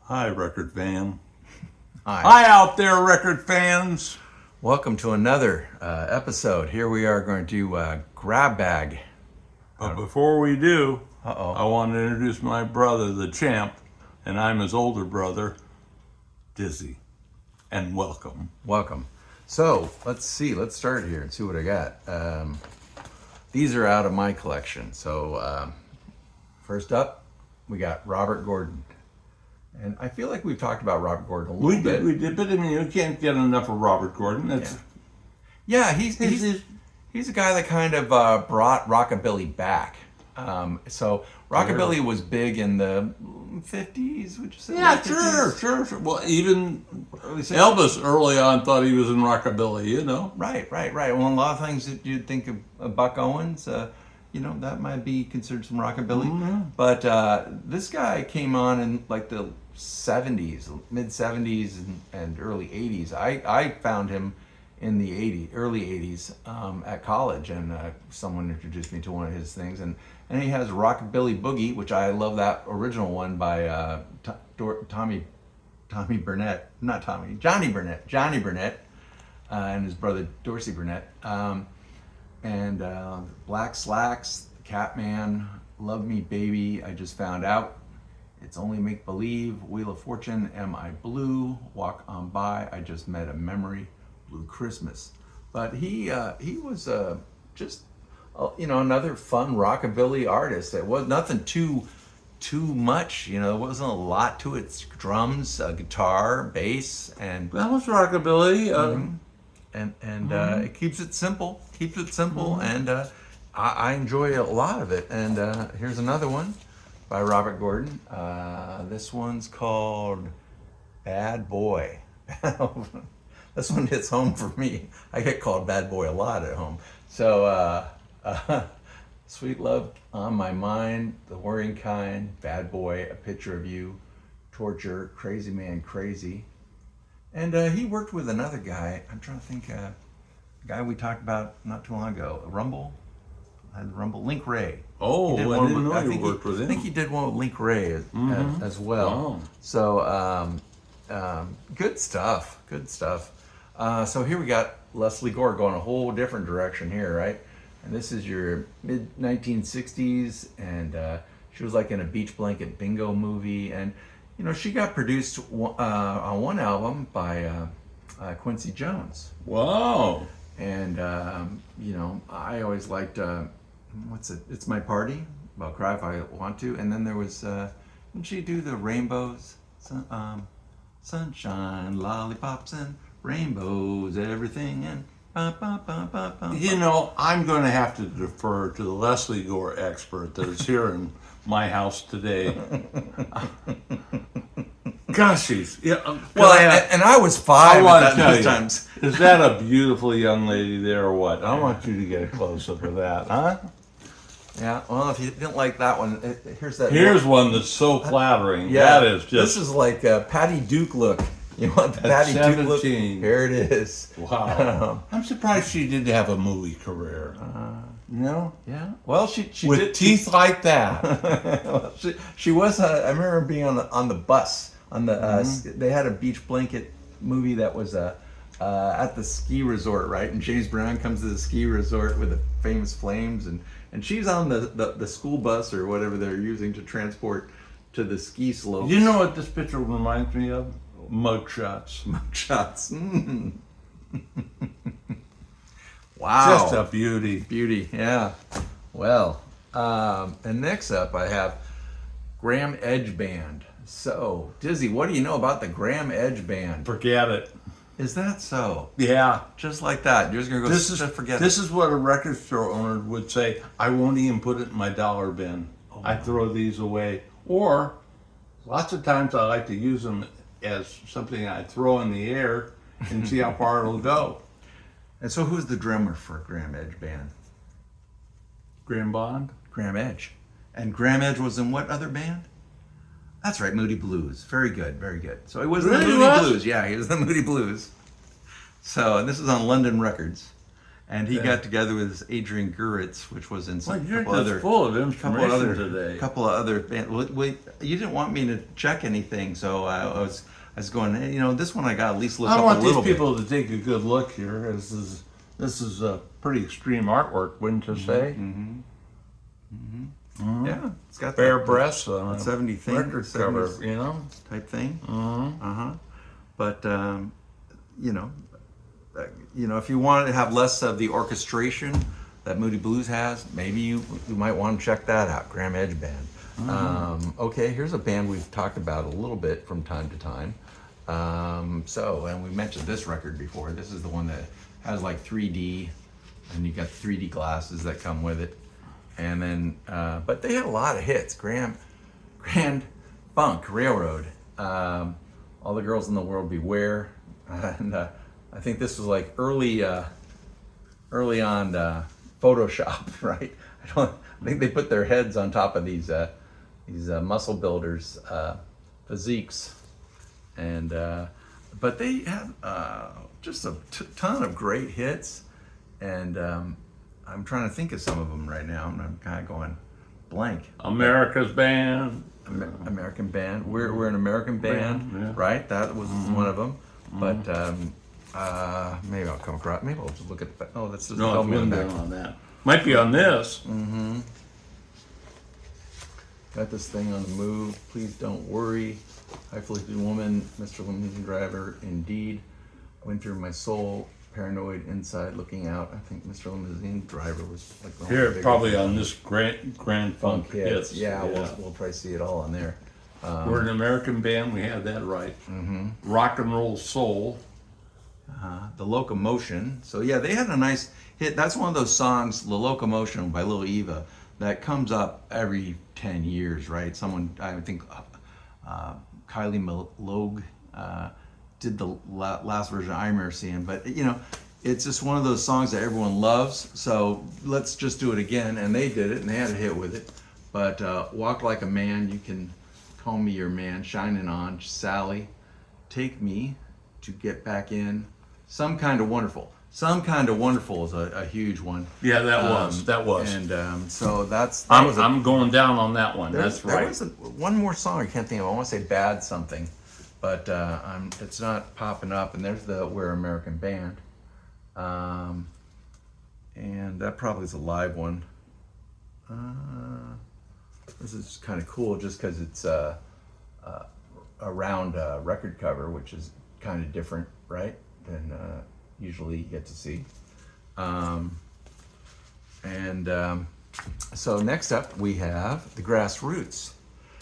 Hi, record fan. Hi. Hi out there, record fans. Welcome to another episode. Here we are going to grab bag. But before we do, Uh-oh. I want to introduce my brother, the champ, and I'm his older brother, Dizzy. And welcome. Welcome. So let's see. Let's start here and see what I got. These are out of my collection. So first up, we got Robert Gordon. And I feel like we've talked about Robert Gordon a little bit. We did, but I mean, you can't get enough of Robert Gordon. Yeah, he's a guy that kind of brought rockabilly back. So rockabilly was big in the 50s, would you say? Yeah, Late 50s? sure. Well, even Early 60s. Elvis early on thought he was in rockabilly, you know. Right. Well, a lot of things that you'd think of Buck Owens, that might be considered some rockabilly. Mm-hmm. But this guy came on in like the 70s, mid 70s and early 80s. I found him in the early 80s at college, and someone introduced me to one of his things. And he has Rockabilly Boogie, which I love that original one by Johnny Burnett, and his brother Dorsey Burnett. And Black Slacks, Catman, Love Me Baby, I Just Found Out, It's Only Make Believe, Wheel of Fortune, Am I Blue, Walk On By, I Just Met a Memory, Blue Christmas. But he was just another fun rockabilly artist. It was nothing too much, there wasn't a lot to it. It's drums, guitar, bass, and That was rockabilly. It keeps it simple, and I enjoy a lot of it. And here's another one by Robert Gordon. This one's called Bad Boy. This one hits home for me. I get called Bad Boy a lot at home. So Sweet Love on My Mind, The Worrying Kind, Bad Boy, A Picture of You, Torture, Crazy Man Crazy. And he worked with another guy. I'm trying to think, a guy we talked about not too long ago. Link Ray. Oh, I didn't know you worked with him. I think he did one with Link Ray as well. Wow. So good stuff. So here we got Leslie Gore going a whole different direction here, right? And this is your mid 1960s, and she was like in a Beach Blanket Bingo movie, and she got produced on one album by Quincy Jones. Wow. And, I always liked, It's My Party, about Cry If I Want To. And then there was, didn't she do the rainbows? Sunshine, lollipops, and rainbows, everything, and ba, ba, ba, ba, ba. I'm going to have to defer to the Leslie Gore expert that is here in my house today. Gosh, And I was five at those times. Is that a beautiful young lady there or what? I want you to get a close-up of that, huh? Yeah, well, if you didn't like that one, Here's one that's so flattering. Yeah, that is just... This is like a Patty Duke look. You want the Patty Duke look? Here it is. Wow. I'm surprised she did have a movie career. Yeah. Well, she with did, teeth like that. Well, she was. I remember being on the bus on the. They had a Beach Blanket movie that was at the ski resort, right? And James Brown comes to the ski resort with the famous flames, and she's on the school bus or whatever they're using to transport to the ski slopes. You know what this picture reminds me of? Mugshots. Wow. Just a beauty. Yeah. Well, and next up I have Graham Edge Band. So, Dizzy, what do you know about the Graham Edge Band? Forget it. Is that so? Yeah. Just like that. You're just going to go forget This is what a record store owner would say. I won't even put it in my dollar bin. I throw these away. Or, lots of times I like to use them as something I throw in the air and see how far it'll go. And so who's the drummer for Graham Edge Band? Graham Bond? Graham Edge. And Graham Edge was in what other band? That's right, Moody Blues. Very good. So he was in the Moody Blues. Yeah, he was in the Moody Blues. So, and this is on London Records. And he got together with this Adrian Guritz, which was in some Well, you're couple just other full of couple information other today. couple of other band. Wait, you didn't want me to check anything, so I was going. Hey, this one I got to at least look I up want a these little people to take a good look here. This is a pretty extreme artwork, wouldn't you say? bit. Yeah, it's got Bare that breasts on a 70 thing, record cover, 70s type thing. But if you want to have less of the orchestration that Moody Blues has, maybe you might want to check that out, Graham Edge Band. Okay, here's a band we've talked about a little bit from time to time. And we mentioned this record before. This is the one that has like 3D, and you got 3D glasses that come with it. And then, but they had a lot of hits. Grand Funk Railroad, All the Girls in the World Beware, and I think this was like early on Photoshop, right? I think they put their heads on top of these muscle builders physiques, and but they had just a ton of great hits, and I'm trying to think of some of them right now, and I'm kind of going blank. America's Band. American Band. We're an American band, Yeah. right? That was one of them. But maybe I'll come across. Maybe I'll just look at. Oh, that's just No, it album in wouldn't the be back. on that. Might be on this. Got this thing on the move. Please don't worry. High-Afflicted Woman, Mr. Limousine Driver, Indeed. Went through my soul. Paranoid Inside, Looking Out. I think Mr. Limousine Driver was like the Here, bigger probably on this Grand Funk hits. hits. Yeah, we'll probably see it all on there. We're an American band. We had that right. Rock and Roll Soul. The Locomotion. So yeah, they had a nice hit. That's one of those songs, The Locomotion by Lil Eva, that comes up every 10 years, right? Someone, I think Kylie Minogue did the last version I remember seeing, but it's just one of those songs that everyone loves, so let's just do it again. And they did it, and they had a hit with it. But Walk Like a Man, You Can Call Me Your Man, Shining On, Sally, Take Me to Get Back In, Some Kind of Wonderful. Some Kind of Wonderful is a huge one. Yeah, that was. And so that I'm going down on that one. That's right. There was one more song I can't think of. I want to say Bad Something, but it's not popping up. And there's the We're American Band. And that probably is a live one. This is kind of cool just because it's a round record cover, which is kind of different, right, than usually you get to see. So next up we have the Grassroots.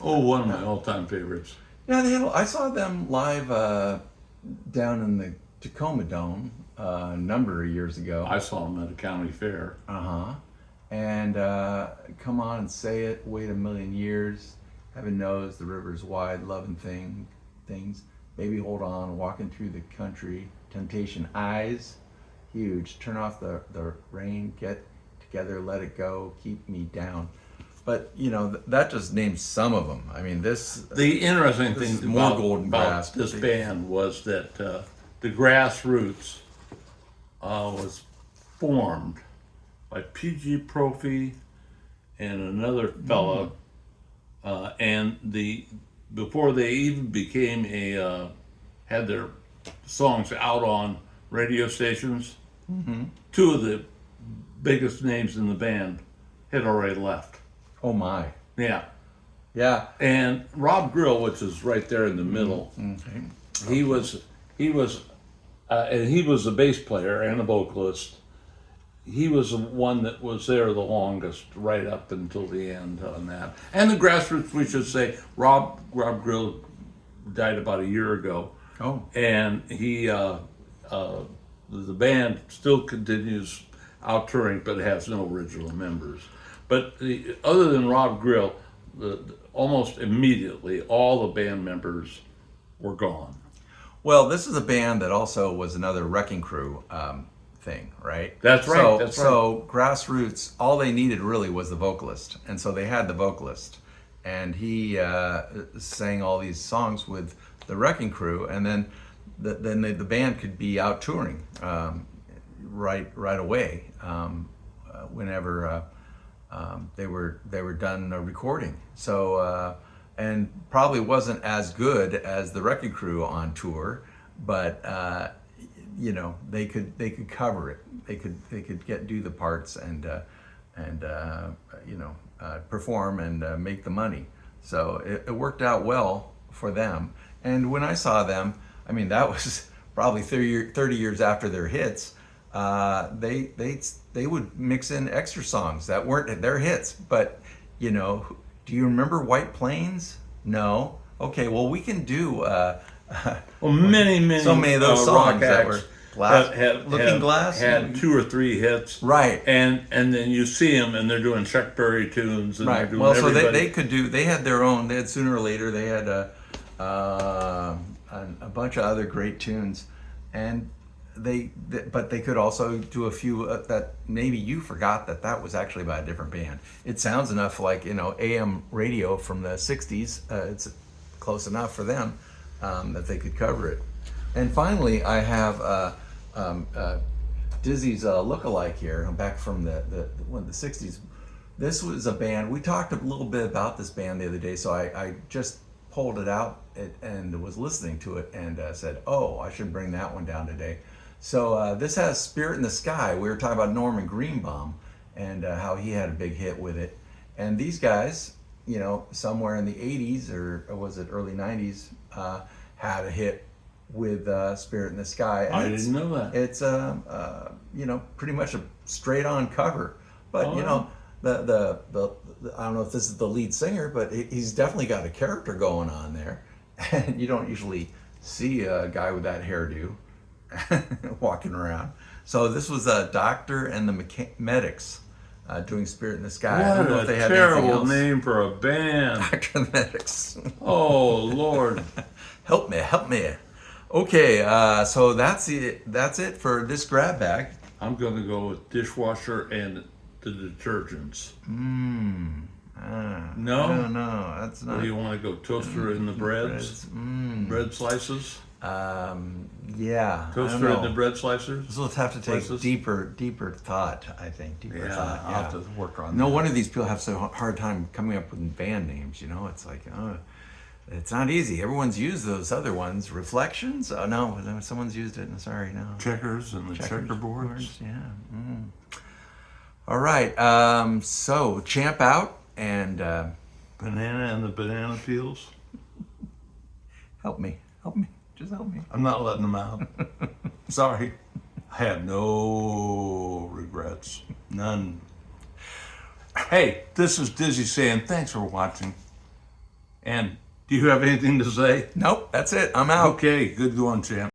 Oh, one of my all-time favorites. Yeah, I saw them live down in the Tacoma Dome a number of years ago. I saw them at a county fair. And Come On and Say It, Wait a Million Years, Heaven Knows, The River's Wide, Loving Things, Baby Hold On, Walking Through the Country, Temptation Eyes, huge, Turn Off the Rain, Get Together, Let It Go, Keep Me Down. But that just names some of them. I mean, The interesting this is thing more about, Golden Brass, this but band was that the Grassroots was formed by P.G. Profi and another fella, and before they even became had their songs out on radio stations, two of the biggest names in the band had already left. Oh my. Yeah. Yeah. And Rob Grill, which is right there in the middle, he was and he was a bass player and a vocalist. He was the one that was there the longest, right up until the end on that. And the Grassroots, we should say, Rob Grill died about a year ago. Oh. And he, the band still continues out touring, but has no original members. But other than Rob Grill, almost immediately all the band members were gone. Well, this is a band that also was another Wrecking Crew thing, right? That's right. So Grassroots, all they needed really was the vocalist, and so they had the vocalist, and he sang all these songs with the Wrecking Crew, and then the band could be out touring. right away whenever they were done recording. So and probably wasn't as good as the Wrecking Crew on tour, but you know, they could cover it. They could do the parts and you know, perform and make the money. So it worked out well for them. And when I saw them, I mean, that was probably 30 years after their hits. They would mix in extra songs that weren't their hits, but you know, do you remember White Plains? No. Okay, well we can do Well, many so many of those songs rock that acts were Looking Glass had 2 or 3 hits, right? And then you see them, and they're doing Chuck Berry tunes, and Right. they're doing Well, so everybody. they could do. They had their own. They had Sooner or Later. They had a bunch of other great tunes, and but they could also do a few that maybe you forgot that was actually by a different band. It sounds enough like, you know, AM radio from the '60s. It's close enough for them that they could cover it. And finally, I have Dizzy's lookalike here. I'm back from the '60s. This was a band. We talked a little bit about this band the other day, so I just pulled it out and was listening to it and said, oh, I should bring that one down today. So this has Spirit in the Sky. We were talking about Norman Greenbaum and how he had a big hit with it. And these guys, you know, somewhere in the 80s or was it early 90s, had a hit with Spirit in the Sky. And I didn't know that. It's you know, pretty much a straight on cover. But you know, the I don't know if this is the lead singer, but he's definitely got a character going on there. And you don't usually see a guy with that hairdo walking around. So this was a Doctor and the Medics doing Spirit in the Sky. I don't know What if they a have anything terrible else. name for a band. Doctor and the Medics. Oh, Lord. Help me. Okay, so that's it for this grab bag. I'm going to go with dishwasher and the detergents. No? I don't know. That's Or not. do you want to go toaster in the breads? Bread slices? Yeah. I don't Toaster in the know. bread slicers? So let's have to take Slices? deeper thought. I think deeper Yeah, thought. I'll have to work on No that. wonder these people have so hard time coming up with band names. You know, it's like, it's not easy. Everyone's used those other ones. Reflections? Oh no, someone's used it. Sorry, no. Checkers and the checkerboards. Yeah. All right. So champ out and Banana and the banana peels? help me. Just help me. I'm not letting them out. Sorry. I have no regrets. None. Hey, this is Dizzy saying thanks for watching. And do you have anything to say? Nope. That's it. I'm out. Okay, good going, champ.